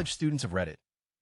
College students of Reddit.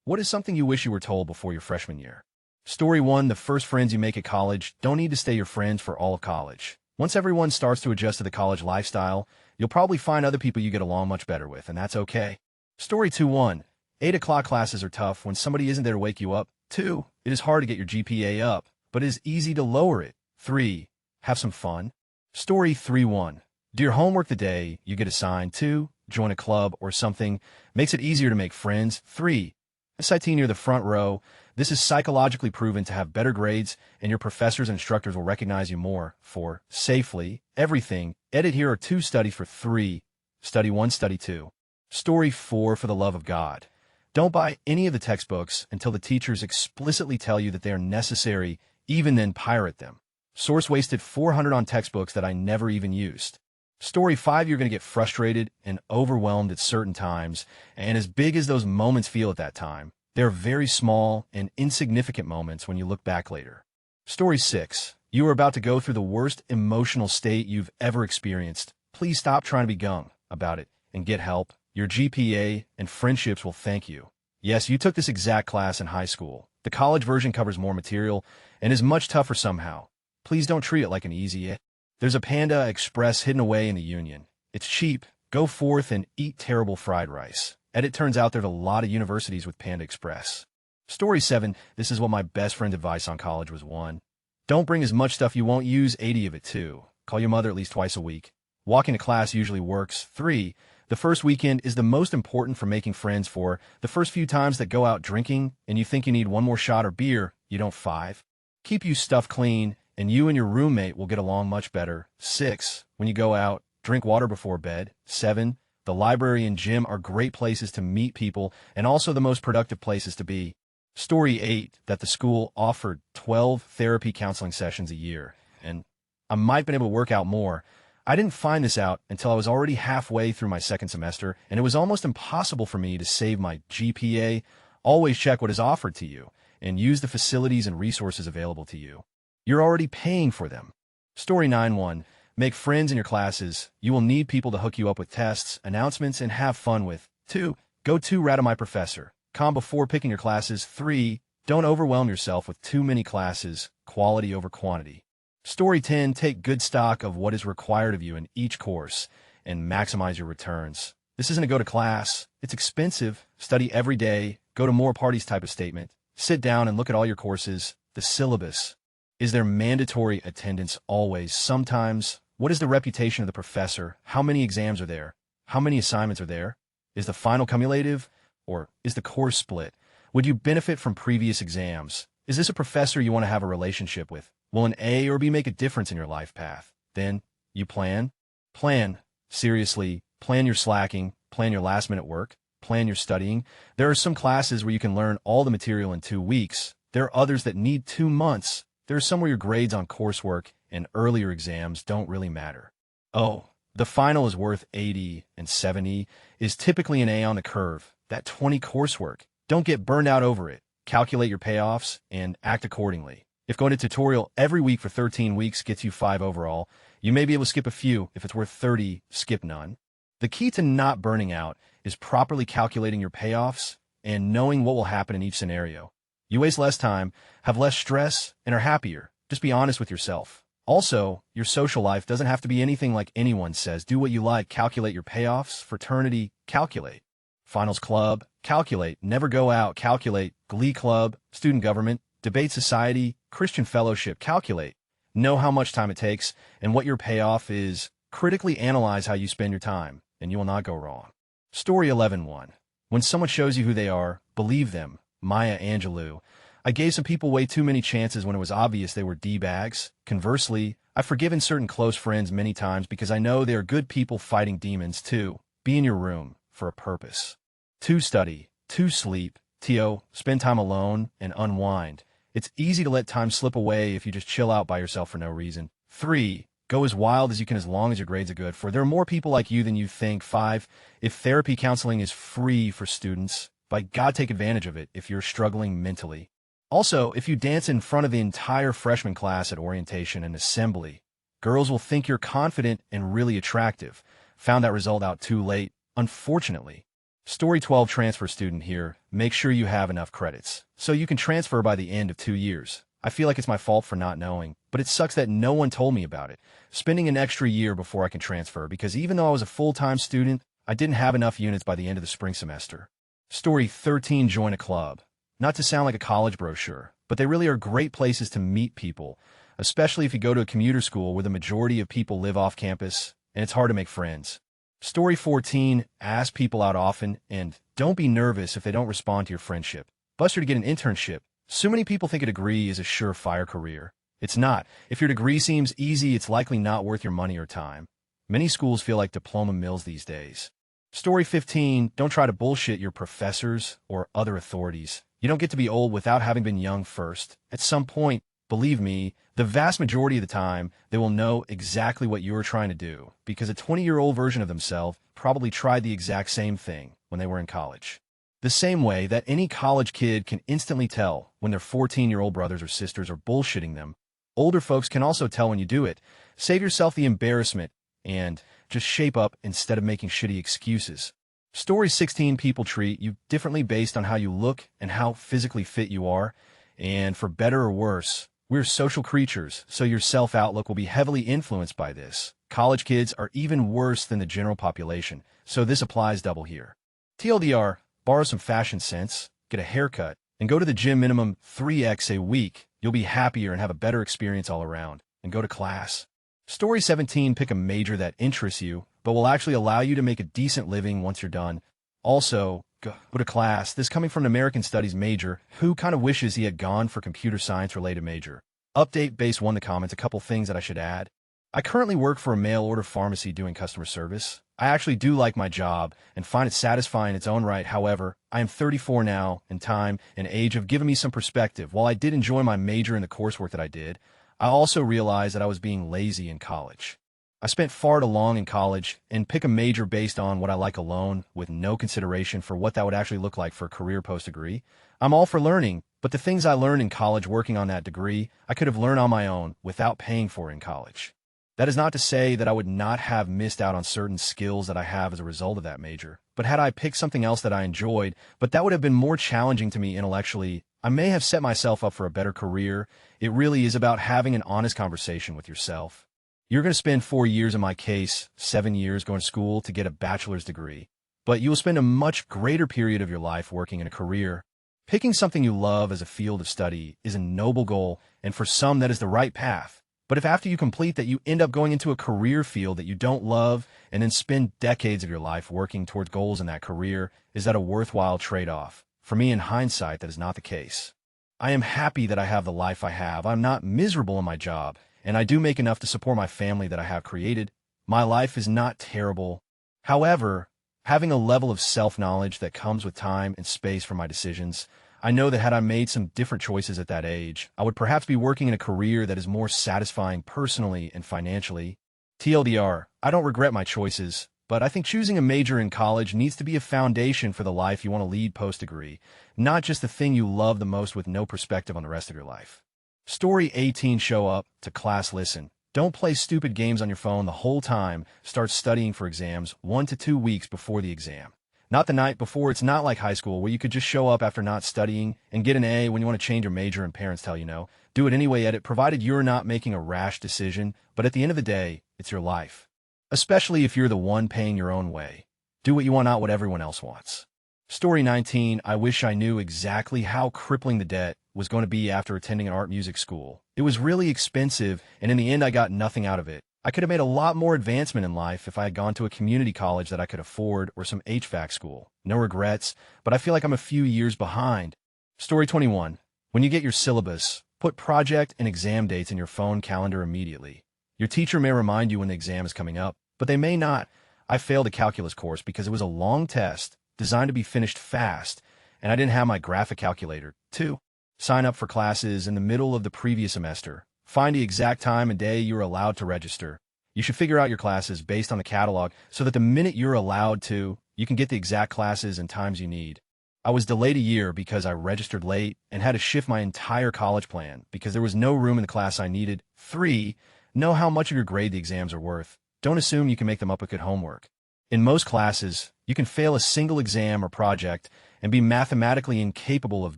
What is something you wish you were told before your freshman year? Story 1. The first friends you make at college don't need to stay your friends for all of college. Once everyone starts to adjust to the college lifestyle, you'll probably find other people you get along much better with, and that's okay. Story 2-1. 8 o'clock classes are tough when somebody isn't there to wake you up. 2. It is hard to get your GPA up, but it is easy to lower it. 3. Have some fun. Story 3-1. Do your homework the day you get assigned. 2. Join a club or something. Makes it easier to make friends. 3. SIT near the front row. This is psychologically proven to have better grades, and your professors and instructors will recognize you more. 4. Safely. Everything. Edit here are 2 studies for 3. Study 1, study 2. Story 4. For the love of God. Don't buy any of the textbooks until the teachers explicitly tell you that they are necessary. Even then, pirate them. Source: wasted $400 on textbooks that I never even used. Story 5. You're going to get frustrated and overwhelmed at certain times, and as big as those moments feel at that time, they're very small and insignificant moments when you look back later. Story 6. You are about to go through the worst emotional state you've ever experienced. Please stop trying to be gung about it and get help. Your GPA and friendships will thank you. Yes, you took this exact class in high school. The college version covers more material and is much tougher somehow. Please don't treat it like an easy it. There's a Panda Express hidden away in the Union. It's cheap. Go forth and eat terrible fried rice. And it turns out there's a lot of universities with Panda Express. Story 7. This is what my best friend's advice on college was. 1. Don't bring as much stuff you won't use. 80 of it. 2. Call your mother at least twice a week. Walking to class usually works. 3. The first weekend is the most important for making friends. 4. The first few times that go out drinking and you think you need one more shot or beer, you don't. 5. Keep your stuff clean, and you and your roommate will get along much better. 6. When you go out, drink water before bed. 7. The library and gym are great places to meet people and also the most productive places to be. Story 8. That the school offered 12 therapy counseling sessions a year, and I might have been able to work out more. I didn't find this out until I was already halfway through my second semester, and it was almost impossible for me to save my GPA. Always check what is offered to you and use the facilities and resources available to you. You're already paying for them. Story 9-1. Make friends in your classes. You will need people to hook you up with tests, announcements, and have fun with. 2. Go too rad on my professor. Calm before picking your classes. 3. Don't overwhelm yourself with too many classes. Quality over quantity. Story 10. Take good stock of what is required of you in each course and maximize your returns. This isn't a go to class. It's expensive. Study every day. Go to more parties type of statement. Sit down and look at all your courses. The syllabus. Is there mandatory attendance always? Sometimes. What is the reputation of the professor? How many exams are there? How many assignments are there? Is the final cumulative? Or is the course split? Would you benefit from previous exams? Is this a professor you want to have a relationship with? Will an A or B make a difference in your life path? Then, you plan. Plan. Seriously, plan your slacking, plan your last-minute work, plan your studying. There are some classes where you can learn all the material in 2 weeks. There are others that need 2 months. There are some where your grades on coursework and earlier exams don't really matter. Oh, the final is worth 80 and 70 is typically an A on the curve. That 20 coursework. Don't get burned out over it. Calculate your payoffs and act accordingly. If going to tutorial every week for 13 weeks gets you 5 overall, you may be able to skip a few. If it's worth 30, skip none. The key to not burning out is properly calculating your payoffs and knowing what will happen in each scenario. You waste less time, have less stress, and are happier. Just be honest with yourself. Also, your social life doesn't have to be anything like anyone says. Do what you like. Calculate your payoffs. Fraternity, calculate. Finals club, calculate. Never go out, calculate. Glee club, student government, debate society, Christian fellowship, calculate. Know how much time it takes and what your payoff is. Critically analyze how you spend your time, and you will not go wrong. Story 11-1. When someone shows you who they are, believe them. Maya Angelou. I gave some people way too many chances when it was obvious they were D-bags. Conversely, I've forgiven certain close friends many times because I know they are good people fighting demons too. Be in your room for a purpose. 2. Study. 2. Sleep. T.O. Spend time alone and unwind. It's easy to let time slip away if you just chill out by yourself for no reason. 3. Go as wild as you can as long as your grades are good. 4. There are more people like you than you think. 5. If therapy counseling is free for students, by God, take advantage of it if you're struggling mentally. Also, if you dance in front of the entire freshman class at orientation and assembly, girls will think you're confident and really attractive. Found that result out too late, unfortunately. Story 12 transfer student here. Make sure you have enough credits so you can transfer by the end of 2 years. I feel like it's my fault for not knowing, but it sucks that no one told me about it. Spending an extra year before I can transfer because even though I was a full-time student, I didn't have enough units by the end of the spring semester. Story 13, join a club. Not to sound like a college brochure, but they really are great places to meet people, especially if you go to a commuter school where the majority of people live off campus and it's hard to make friends. Story 14, ask people out often and don't be nervous if they don't respond to your friendship. Buster to get an internship. So many people think a degree is a surefire career. It's not. If your degree seems easy, it's likely not worth your money or time. Many schools feel like diploma mills these days. Story 15, don't try to bullshit your professors or other authorities. You don't get to be old without having been young first. At some point, believe me, the vast majority of the time, they will know exactly what you are trying to do because a 20-year-old version of themselves probably tried the exact same thing when they were in college. The same way that any college kid can instantly tell when their 14-year-old brothers or sisters are bullshitting them, older folks can also tell when you do it. Save yourself the embarrassment and just shape up instead of making shitty excuses. Story 16, people treat you differently based on how you look and how physically fit you are, and for better or worse, we're social creatures, so your self-outlook will be heavily influenced by this. College kids are even worse than the general population, so this applies double here. TLDR, borrow some fashion sense, get a haircut, and go to the gym minimum 3x a week. You'll be happier and have a better experience all around. And go to class. Story 17, pick a major that interests you, but will actually allow you to make a decent living once you're done. Also, go to class. This coming from an American Studies major who kind of wishes he had gone for computer science related major. Update base 1 in the comments, a couple things that I should add. I currently work for a mail order pharmacy doing customer service. I actually do like my job and find it satisfying in its own right. However, I am 34 now, and time and age have given me some perspective. While I did enjoy my major and the coursework that I did, I also realized that I was being lazy in college. I spent far too long in college and pick a major based on what I like alone with no consideration for what that would actually look like for a career post-degree. I'm all for learning, but the things I learned in college working on that degree, I could have learned on my own without paying for in college. That is not to say that I would not have missed out on certain skills that I have as a result of that major, but had I picked something else that I enjoyed, but that would have been more challenging to me intellectually, I may have set myself up for a better career. It really is about having an honest conversation with yourself. You're going to spend 4 years, in my case, 7 years going to school to get a bachelor's degree, but you will spend a much greater period of your life working in a career. Picking something you love as a field of study is a noble goal, and for some that is the right path. But if after you complete that you end up going into a career field that you don't love and then spend decades of your life working towards goals in that career, is that a worthwhile trade-off? For me, in hindsight, that is not the case. I am happy that I have the life I have. I'm not miserable in my job, and I do make enough to support my family that I have created. My life is not terrible. However, having a level of self-knowledge that comes with time and space for my decisions, I know that had I made some different choices at that age, I would perhaps be working in a career that is more satisfying personally and financially. TLDR, I don't regret my choices, but I think choosing a major in college needs to be a foundation for the life you want to lead post-degree, not just the thing you love the most with no perspective on the rest of your life. Story 18, show up to class, listen. Don't play stupid games on your phone the whole time. Start studying for exams 1 to 2 weeks before the exam. Not the night before. It's not like high school where you could just show up after not studying and get an A when you want to change your major and parents tell you no. Do it anyway, edit, provided you're not making a rash decision, but at the end of the day, it's your life. Especially if you're the one paying your own way. Do what you want, not what everyone else wants. Story 19, I wish I knew exactly how crippling the debt was going to be after attending an art music school. It was really expensive, and in the end I got nothing out of it. I could have made a lot more advancement in life if I had gone to a community college that I could afford or some HVAC school. No regrets, but I feel like I'm a few years behind. Story 21, when you get your syllabus, put project and exam dates in your phone calendar immediately. Your teacher may remind you when the exam is coming up, but they may not. I failed a calculus course because it was a long test designed to be finished fast, and I didn't have my graphic calculator. 2. Sign up for classes in the middle of the previous semester. Find the exact time and day you're allowed to register. You should figure out your classes based on the catalog so that the minute you're allowed to, you can get the exact classes and times you need. I was delayed a year because I registered late and had to shift my entire college plan because there was no room in the class I needed. 3. Know how much of your grade the exams are worth. Don't assume you can make them up with good homework. In most classes, You can fail a single exam or project and be mathematically incapable of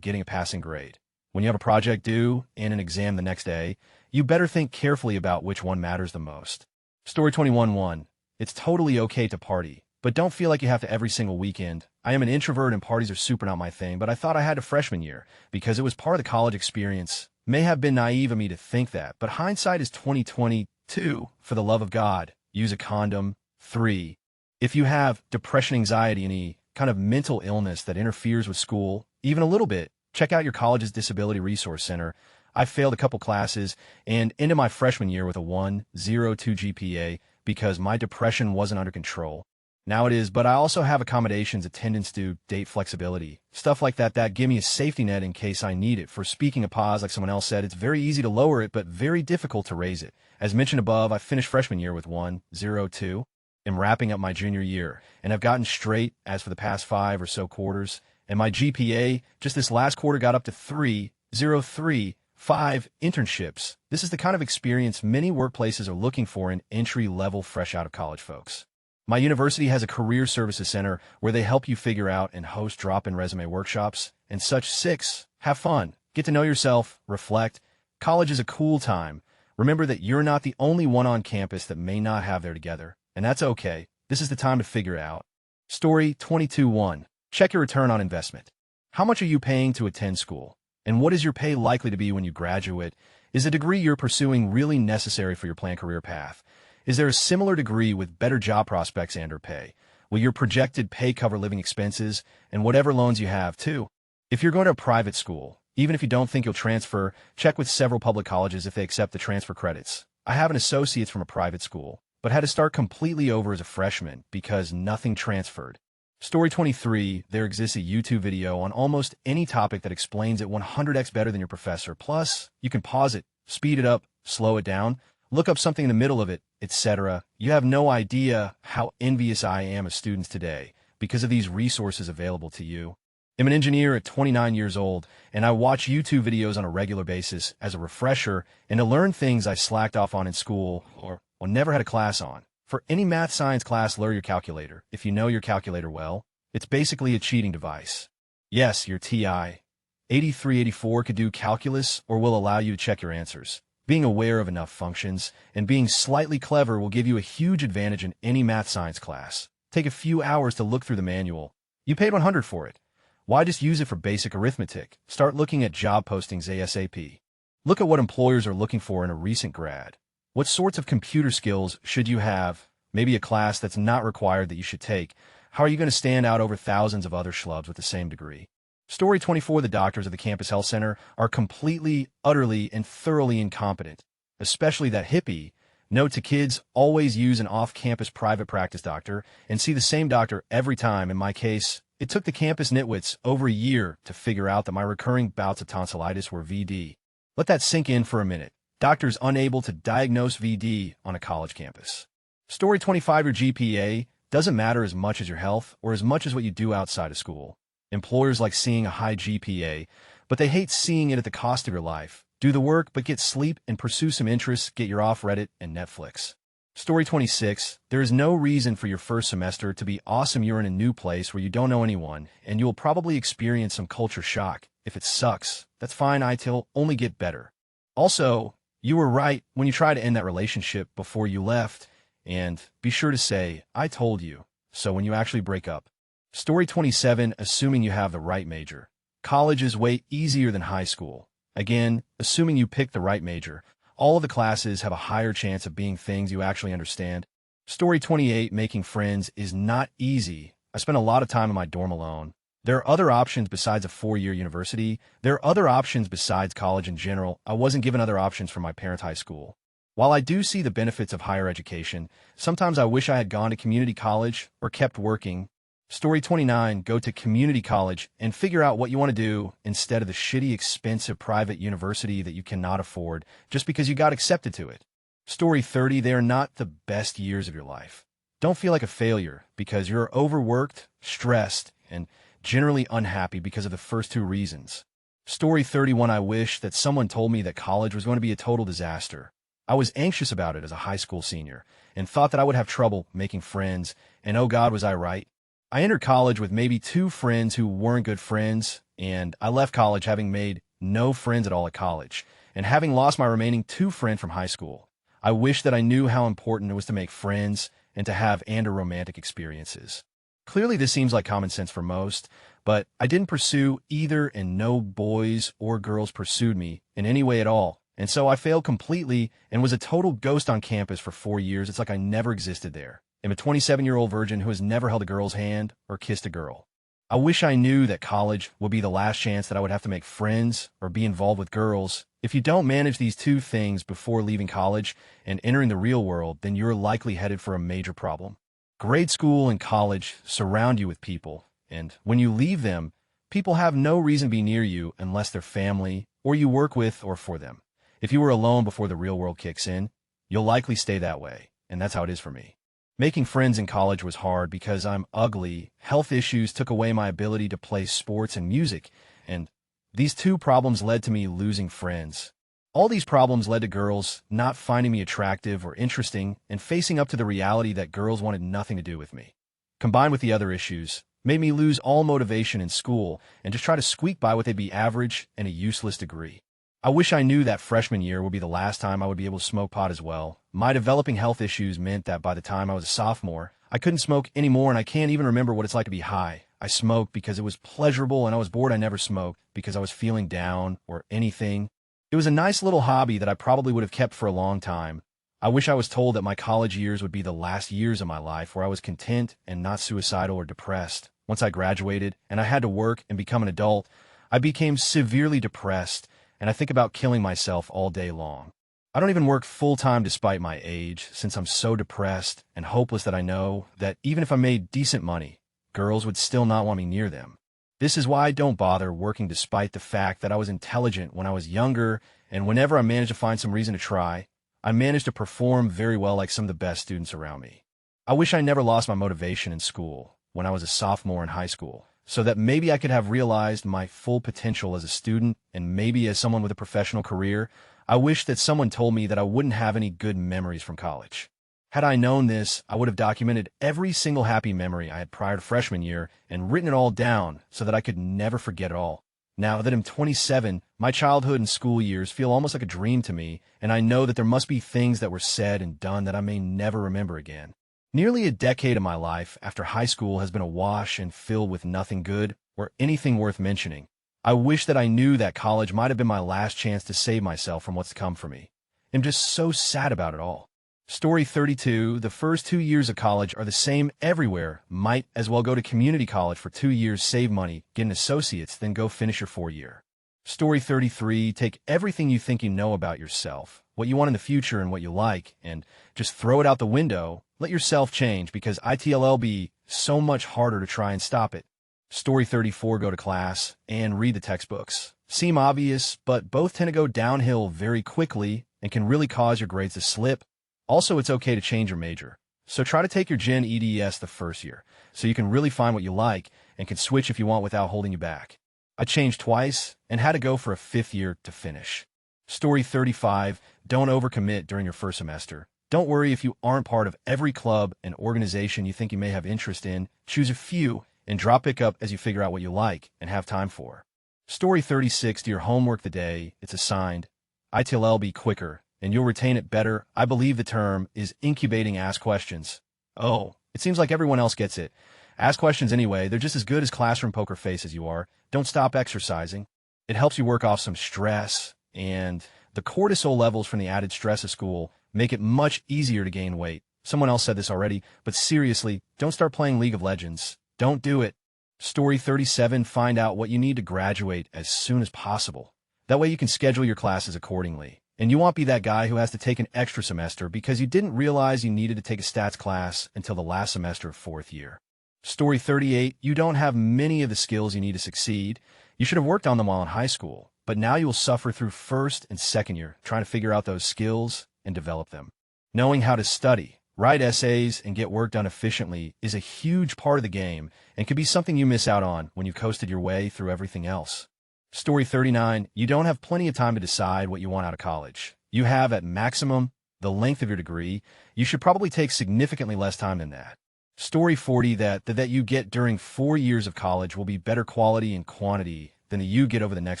getting a passing grade. When you have a project due and an exam the next day, you better think carefully about which one matters the most. Story 21-1. It's totally okay to party, but don't feel like you have to every single weekend. I am an introvert and parties are super not my thing, but I thought I had a freshman year because it was part of the college experience. May have been naive of me to think that, but hindsight is 2022. For the love of God, use a condom. 3. If you have depression, anxiety, any kind of mental illness that interferes with school, even a little bit, check out your college's Disability Resource Center. I failed a couple classes and ended my freshman year with a 1.02 GPA because my depression wasn't under control. Now it is, but I also have accommodations, attendance due, date flexibility, stuff like that give me a safety net in case I need it. For speaking of pause, like someone else said, it's very easy to lower it, but very difficult to raise it. As mentioned above, I finished freshman year with 1.02. I'm wrapping up my junior year, and I've gotten straight as for the past 5 or so quarters, and my GPA just this last quarter got up to 3.03. 5. Internships. This is the kind of experience many workplaces are looking for in entry-level fresh out of college folks. My university has a career services center where they help you figure out and host drop-in resume workshops and such. 6. Have fun. Get to know yourself. Reflect. College is a cool time. Remember that you're not the only one on campus that may not have their together, and that's okay. This is the time to figure it out. Story 22-1. Check your return on investment. How much are you paying to attend school? And what is your pay likely to be when you graduate? Is the degree you're pursuing really necessary for your planned career path? Is there a similar degree with better job prospects and/or pay? Will your projected pay cover living expenses and whatever loans you have, too? If you're going to a private school, even if you don't think you'll transfer, check with several public colleges if they accept the transfer credits. I have an associate's from a private school, but had to start completely over as a freshman because nothing transferred. Story 23, there exists a YouTube video on almost any topic that explains it 100x better than your professor. Plus, you can pause it, speed it up, slow it down, look up something in the middle of it, etc. You have no idea how envious I am of students today because of these resources available to you. I'm an engineer at 29 years old, and I watch YouTube videos on a regular basis as a refresher and to learn things I slacked off on in school or never had a class on. For any math science class, learn your calculator. If you know your calculator well, it's basically a cheating device. Yes, your TI 8384 could do calculus or will allow you to check your answers. Being aware of enough functions and being slightly clever will give you a huge advantage in any math science class. Take a few hours to look through the manual. You paid $100 for it. Why just use it for basic arithmetic? Start looking at job postings ASAP. Look at what employers are looking for in a recent grad. What sorts of computer skills should you have? Maybe a class that's not required that you should take. How are you going to stand out over thousands of other schlubs with the same degree? Story 24, the doctors of the campus health center are completely, utterly, and thoroughly incompetent, especially that hippie. Note to kids, always use an off-campus private practice doctor and see the same doctor every time. In my case, it took the campus nitwits over a year to figure out that my recurring bouts of tonsillitis were VD. Let that sink in for a minute. Doctors unable to diagnose VD on a college campus. Story 25, your GPA doesn't matter as much as your health or as much as what you do outside of school. Employers like seeing a high GPA, but they hate seeing it at the cost of your life. Do the work, but get sleep and pursue some interests. Get your off Reddit and Netflix. Story 26, there is no reason for your first semester to be awesome. You're in a new place where you don't know anyone, and you will probably experience some culture shock. If it sucks, that's fine. It'll only get better. Also, you were right when you tried to end that relationship before you left, and be sure to say, I told you, so when you actually break up. Story 27, assuming you have the right major. College is way easier than high school. Again, assuming you pick the right major. All of the classes have a higher chance of being things you actually understand. Story 28, making friends is not easy. I spent a lot of time in my dorm alone. There are other options besides a 4-year university. There are other options besides college in general. I wasn't given other options from my parents' high school. While I do see the benefits of higher education, sometimes I wish I had gone to community college or kept working. Story 29, go to community college and figure out what you want to do instead of the shitty, expensive private university that you cannot afford just because you got accepted to it. Story 30, they are not the best years of your life. Don't feel like a failure because you're overworked, stressed, and generally unhappy because of the first two reasons. Story 31, I wish that someone told me that college was going to be a total disaster. I was anxious about it as a high school senior and thought that I would have trouble making friends, and oh God, was I right. I entered college with maybe 2 friends who weren't good friends, and I left college having made no friends at all at college, and having lost my remaining 2 friends from high school. I wish that I knew how important it was to make friends and to have romantic experiences. Clearly, this seems like common sense for most, but I didn't pursue either, and no boys or girls pursued me in any way at all. And so I failed completely and was a total ghost on campus for 4 years. It's like I never existed there. I'm a 27-year-old virgin who has never held a girl's hand or kissed a girl. I wish I knew that college would be the last chance that I would have to make friends or be involved with girls. If you don't manage these 2 things before leaving college and entering the real world, then you're likely headed for a major problem. Grade school and college surround you with people, and when you leave them, people have no reason to be near you unless they're family or you work with or for them. If you were alone before the real world kicks in, you'll likely stay that way, and that's how it is for me. Making friends in college was hard because I'm ugly. Health issues took away my ability to play sports and music, and these 2 problems led to me losing friends. All these problems led to girls not finding me attractive or interesting and facing up to the reality that girls wanted nothing to do with me. Combined with the other issues, made me lose all motivation in school and just try to squeak by what they'd be average and a useless degree. I wish I knew that freshman year would be the last time I would be able to smoke pot as well. My developing health issues meant that by the time I was a sophomore, I couldn't smoke anymore, and I can't even remember what it's like to be high. I smoked because it was pleasurable, and I was bored. I never smoked because I was feeling down or anything. It was a nice little hobby that I probably would have kept for a long time. I wish I was told that my college years would be the last years of my life where I was content and not suicidal or depressed. Once I graduated and I had to work and become an adult, I became severely depressed, and I think about killing myself all day long. I don't even work full-time despite my age, since I'm so depressed and hopeless that I know that even if I made decent money, girls would still not want me near them. This is why I don't bother working despite the fact that I was intelligent when I was younger, and whenever I managed to find some reason to try, I managed to perform very well like some of the best students around me. I wish I never lost my motivation in school when I was a sophomore in high school, so that maybe I could have realized my full potential as a student and maybe as someone with a professional career. I wish that someone told me that I wouldn't have any good memories from college. Had I known this, I would have documented every single happy memory I had prior to freshman year and written it all down so that I could never forget it all. Now that I'm 27, my childhood and school years feel almost like a dream to me, and I know that there must be things that were said and done that I may never remember again. Nearly a decade of my life after high school has been awash and filled with nothing good or anything worth mentioning. I wish that I knew that college might have been my last chance to save myself from what's to come for me. I'm just so sad about it all. Story 32, the first 2 years of college are the same everywhere. Might as well go to community college for 2 years, save money, get an associate's, then go finish your 4-year. Story 33, take everything you think you know about yourself, what you want in the future and what you like, and just throw it out the window. Let yourself change because it'll be so much harder to try and stop it. Story 34, go to class and read the textbooks. Seem obvious, but both tend to go downhill very quickly and can really cause your grades to slip. Also, it's okay to change your major. So try to take your Gen EDS the first year so you can really find what you like and can switch if you want without holding you back. I changed twice and had to go for a 5th year to finish. Story 35, don't overcommit during your first semester. Don't worry if you aren't part of every club and organization you think you may have interest in. Choose a few and drop pick up as you figure out what you like and have time for. Story 36, do your homework the day it's assigned. It'll be quicker and you'll retain it better. I believe the term is incubating ask questions. Oh, it seems like everyone else gets it. Ask questions anyway. They're just as good as classroom poker face as you are. Don't stop exercising. It helps you work off some stress, and the cortisol levels from the added stress of school make it much easier to gain weight. Someone else said this already, but seriously, don't start playing League of Legends. Don't do it. Story 37, find out what you need to graduate as soon as possible. That way you can schedule your classes accordingly. And you won't be that guy who has to take an extra semester because you didn't realize you needed to take a stats class until the last semester of 4th year. Story 38, you don't have many of the skills you need to succeed. You should have worked on them while in high school, but now you will suffer through 1st and 2nd year trying to figure out those skills and develop them. Knowing how to study, write essays, and get work done efficiently is a huge part of the game and could be something you miss out on when you've coasted your way through everything else. Story 39, you don't have plenty of time to decide what you want out of college. You have, at maximum, the length of your degree. You should probably take significantly less time than that. Story 40 that you get during 4 years of college will be better quality and quantity than the you get over the next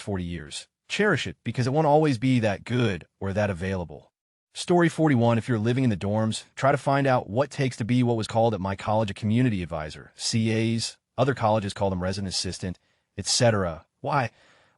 40 years. Cherish it because it won't always be that good or that available. Story 41, if you're living in the dorms, try to find out what it takes to be what was called at my college a community advisor, CAs, other colleges call them resident assistant, etc. Why?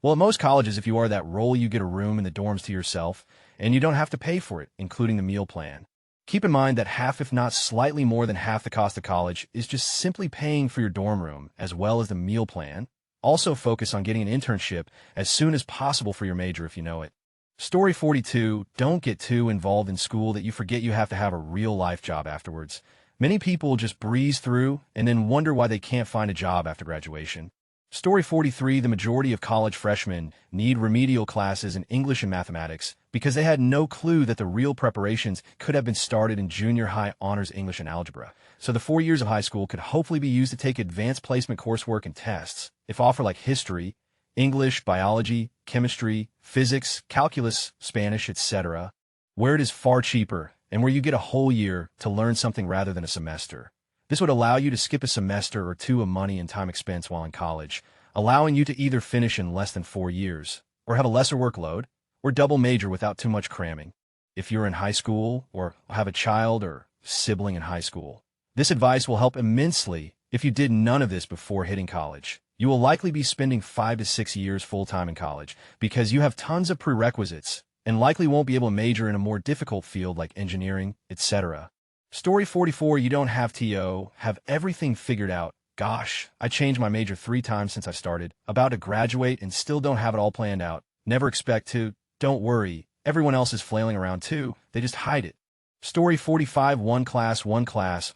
Well, at most colleges, if you are that role, you get a room in the dorms to yourself, and you don't have to pay for it, including the meal plan. Keep in mind that half, if not slightly more than half the cost of college is just simply paying for your dorm room, as well as the meal plan. Also focus on getting an internship as soon as possible for your major if you know it. Story 42, don't get too involved in school that you forget you have to have a real-life job afterwards. Many people just breeze through and then wonder why they can't find a job after graduation. Story 43, the majority of college freshmen need remedial classes in English and mathematics because they had no clue that the real preparations could have been started in junior high honors English and algebra. So the 4 years of high school could hopefully be used to take advanced placement coursework and tests, if offered like history, English, biology, chemistry, physics, calculus, Spanish, etc., where it is far cheaper and where you get a whole year to learn something rather than a semester. This would allow you to skip a semester or two of money and time expense while in college, allowing you to either finish in less than 4 years, or have a lesser workload, or double major without too much cramming. If you're in high school or have a child or sibling in high school, this advice will help immensely if you did none of this before hitting college. You will likely be spending 5 to 6 years full-time in college because you have tons of prerequisites and likely won't be able to major in a more difficult field like engineering, etc. Story 44, you don't have to have everything figured out. Gosh, I changed my major 3 times since I started, about to graduate and still don't have it all planned out. Never expect to. Don't worry, everyone else is flailing around too. They just hide it. Story 45, one class,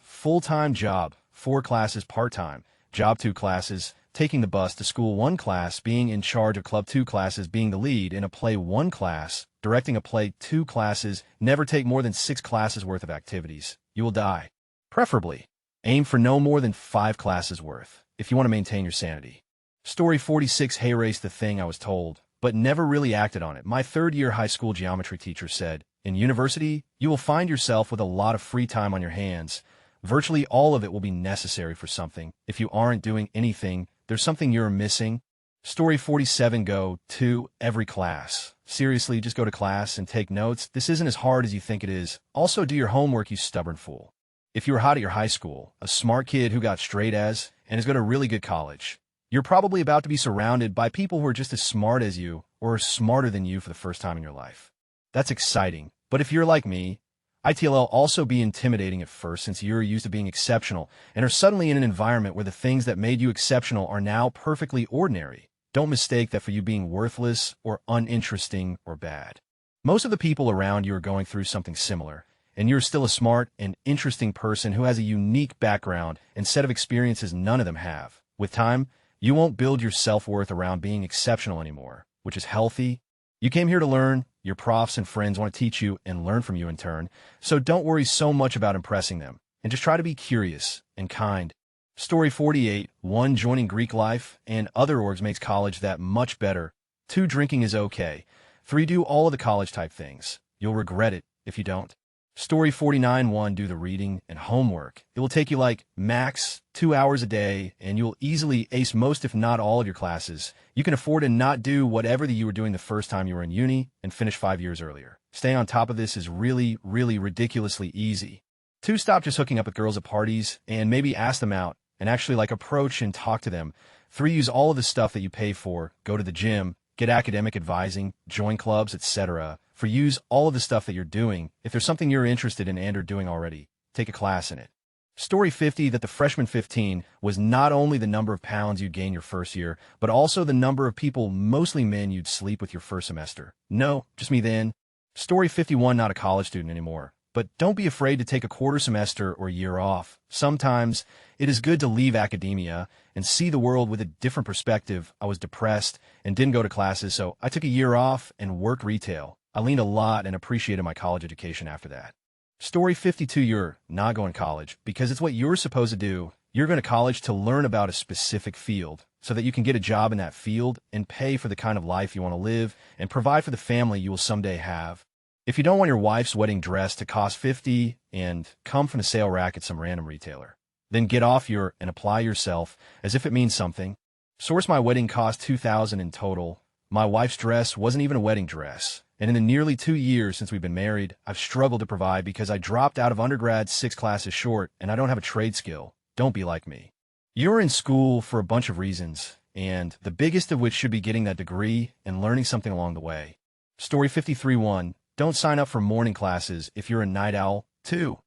full-time job, 4 classes part-time, job 2 classes, taking the bus to school 1 class, being in charge of club 2 classes, being the lead in a play 1 class, directing a play 2 classes, never take more than 6 classes worth of activities. You will die. Preferably, aim for no more than 5 classes worth, if you want to maintain your sanity. Story 46, hey race, the thing I was told, but never really acted on it. My 3rd year high school geometry teacher said, in university, you will find yourself with a lot of free time on your hands. Virtually all of it will be necessary for something. If you aren't doing anything, there's something you're missing. Story 47, go to every class. Seriously, just go to class and take notes. This isn't as hard as you think it is. Also, do your homework, you stubborn fool. If you were hot at your high school, a smart kid who got straight A's and is going to a really good college, you're probably about to be surrounded by people who are just as smart as you or are smarter than you for the first time in your life. That's exciting. But if you're like me, ITLL also be intimidating at first since you're used to being exceptional and are suddenly in an environment where the things that made you exceptional are now perfectly ordinary. Don't mistake that for you being worthless or uninteresting or bad. Most of the people around you are going through something similar, and you're still a smart and interesting person who has a unique background and set of experiences none of them have. With time, you won't build your self-worth around being exceptional anymore, which is healthy. You came here to learn. Your profs and friends want to teach you and learn from you in turn, so don't worry so much about impressing them, and just try to be curious and kind. Story 48, 1, joining Greek life and other orgs makes college that much better. 2, drinking is okay. 3, do all of the college-type things. You'll regret it if you don't. Story 49, 1, do the reading and homework. It will take you like max 2 hours a day, and you'll easily ace most if not all of your classes. You can afford to not do whatever that you were doing the first time you were in uni and finish 5 years earlier. Staying on top of this is really, really ridiculously easy. 2, stop just hooking up with girls at parties and maybe ask them out and actually like approach and talk to them. 3, use all of the stuff that you pay for, go to the gym, get academic advising, join clubs, etc. For use all of the stuff that you're doing. If there's something you're interested in and are doing already, take a class in it. Story 50, that the freshman 15 was not only the number of pounds you'd gain your first year, but also the number of people, mostly men, you'd sleep with your first semester. No, just me then. Story 51, not a college student anymore. But don't be afraid to take a quarter semester or year off. Sometimes it is good to leave academia and see the world with a different perspective. I was depressed and didn't go to classes, so I took a year off and worked retail. I leaned a lot and appreciated my college education after that. Story 52, you're not going to college because it's what you're supposed to do. You're going to college to learn about a specific field so that you can get a job in that field and pay for the kind of life you want to live and provide for the family you will someday have. If you don't want your wife's wedding dress to cost $50 and come from a sale rack at some random retailer, Then get off your and apply yourself as if it means something. Source: my wedding cost $2,000 in total. My wife's dress wasn't even a wedding dress. And in the nearly 2 years since we've been married, I've struggled to provide because I dropped out of undergrad 6 classes short and I don't have a trade skill. Don't be like me. You're in school for a bunch of reasons, and the biggest of which should be getting that degree and learning something along the way. Story 53-1. Don't sign up for morning classes if you're a night owl. 2.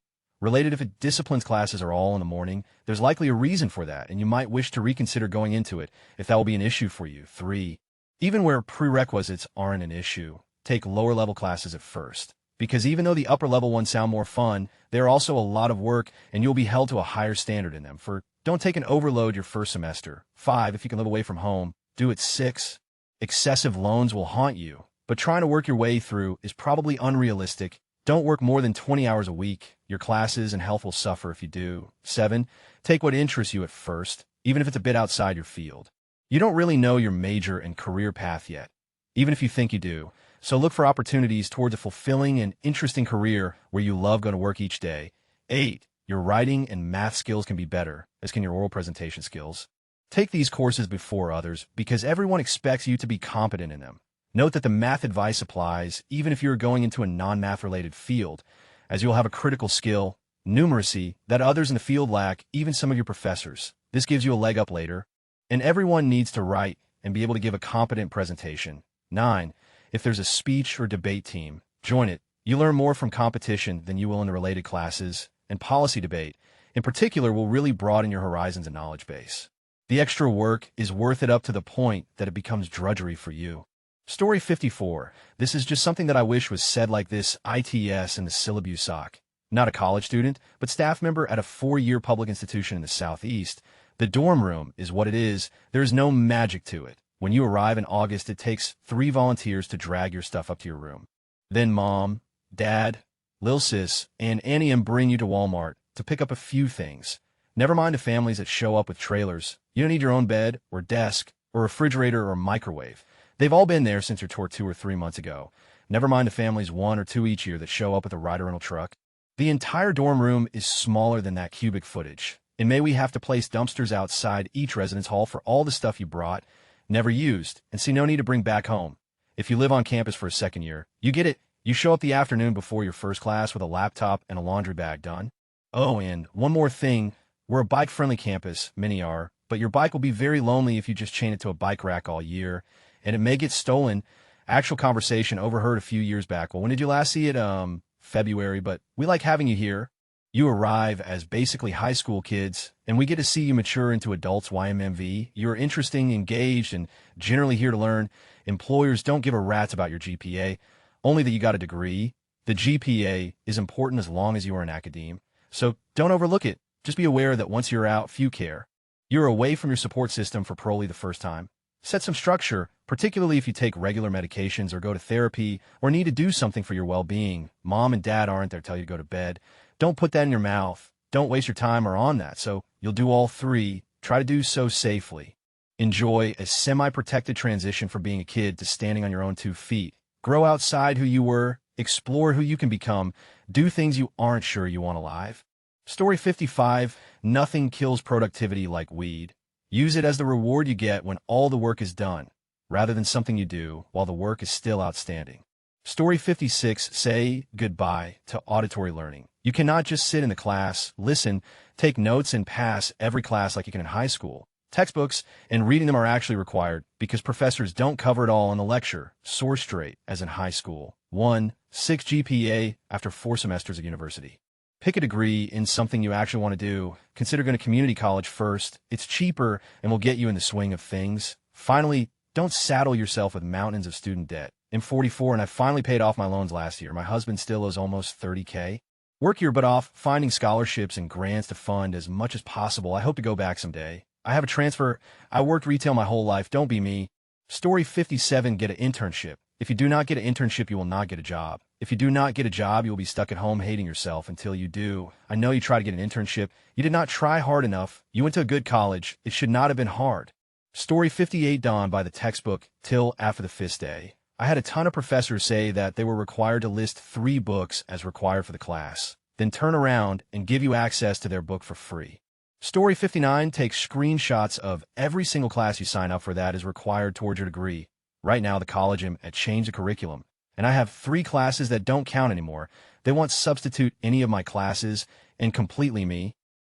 Related: if disciplines classes are all in the morning, there's likely a reason for that, and you might wish to reconsider going into it if that will be an issue for you. 3. Even where prerequisites aren't an issue, take lower-level classes at first, because even though the upper-level ones sound more fun, they're also a lot of work, and you'll be held to a higher standard in them. Don't take an overload your first semester. 5. If you can live away from home, do it. 6. Excessive loans will haunt you, but trying to work your way through is probably unrealistic. Don't work more than 20 hours a week. Your classes and health will suffer if you do. 7. Take what interests you at first, even if it's a bit outside your field. You don't really know your major and career path yet, even if you think you do. So look for opportunities towards a fulfilling and interesting career where you love going to work each day. 8. Your writing and math skills can be better, as can your oral presentation skills. Take these courses before others because everyone expects you to be competent in them. Note that the math advice applies even if you're going into a non-math related field, as you'll have a critical skill, numeracy, that others in the field lack, even some of your professors. This gives you a leg up later. And everyone needs to write and be able to give a competent presentation. 9. If there's a speech or debate team, join it. You learn more from competition than you will in the related classes, and policy debate, in particular, will really broaden your horizons and knowledge base. The extra work is worth it up to the point that it becomes drudgery for you. Story 54. This is just something that I wish was said like this: ITS in the syllabusoc. Not a college student, but staff member at a 4-year public institution in the Southeast. The dorm room is what it is. There is no magic to it. When you arrive in August, it takes 3 volunteers to drag your stuff up to your room. Then mom, dad, Lil Sis, and Annie bring you to Walmart to pick up a few things. Never mind the families that show up with trailers. You don't need your own bed or desk or refrigerator or microwave. They've all been there since your tour 2 or 3 months ago. Never mind the families 1 or 2 each year that show up with a rider rental truck. The entire dorm room is smaller than that cubic footage. And may we have to place dumpsters outside each residence hall for all the stuff you brought, never used, and see no need to bring back home. If you live on campus for a second year, you get it. You show up the afternoon before your first class with a laptop and a laundry bag done. Oh, and one more thing. We're a bike-friendly campus, many are, but your bike will be very lonely if you just chain it to a bike rack all year, and it may get stolen. Actual conversation overheard a few years back. Well, when did you last see it? February, but we like having you here. You arrive as basically high school kids, and we get to see you mature into adults. YMMV. You're interesting, engaged, and generally here to learn. Employers don't give a rat's about your GPA, only that you got a degree. The GPA is important as long as you are an academe, so don't overlook it. Just be aware that once you're out, few care. You're away from your support system for probably the first time. Set some structure, particularly if you take regular medications or go to therapy or need to do something for your well-being. Mom and dad aren't there to tell you to go to bed. Don't put that in your mouth. Don't waste your time or on that. So you'll do all 3. Try to do so safely. Enjoy a semi-protected transition from being a kid to standing on your own 2 feet. Grow outside who you were. Explore who you can become. Do things you aren't sure you want alive. Story 55. Nothing kills productivity like weed. Use it as the reward you get when all the work is done, rather than something you do while the work is still outstanding. Story 56. Say goodbye to auditory learning. You cannot just sit in the class, listen, take notes, and pass every class like you can in high school. Textbooks and reading them are actually required because professors don't cover it all in the lecture. Soar straight, as in high school. 1. 6 GPA after 4 semesters at university. Pick a degree in something you actually want to do. Consider going to community college first. It's cheaper and will get you in the swing of things. Finally, don't saddle yourself with mountains of student debt. I'm 44 and I finally paid off my loans last year. My husband still owes almost $30K. Work your butt off, finding scholarships and grants to fund as much as possible. I hope to go back someday. I have a transfer. I worked retail my whole life. Don't be me. Story 57. Get an internship. If you do not get an internship, you will not get a job. If you do not get a job, you will be stuck at home hating yourself until you do. I know you tried to get an internship. You did not try hard enough. You went to a good college. It should not have been hard. Story 58. Dawn by the textbook till after the FIS day. I had a ton of professors say that they were required to list 3 books as required for the class, then turn around and give you access to their book for free. Story 59 takes screenshots of every single class you sign up for that is required towards your degree. Right now, the college am at change the curriculum, and I have 3 classes that don't count anymore. They want to substitute any of my classes and completely me.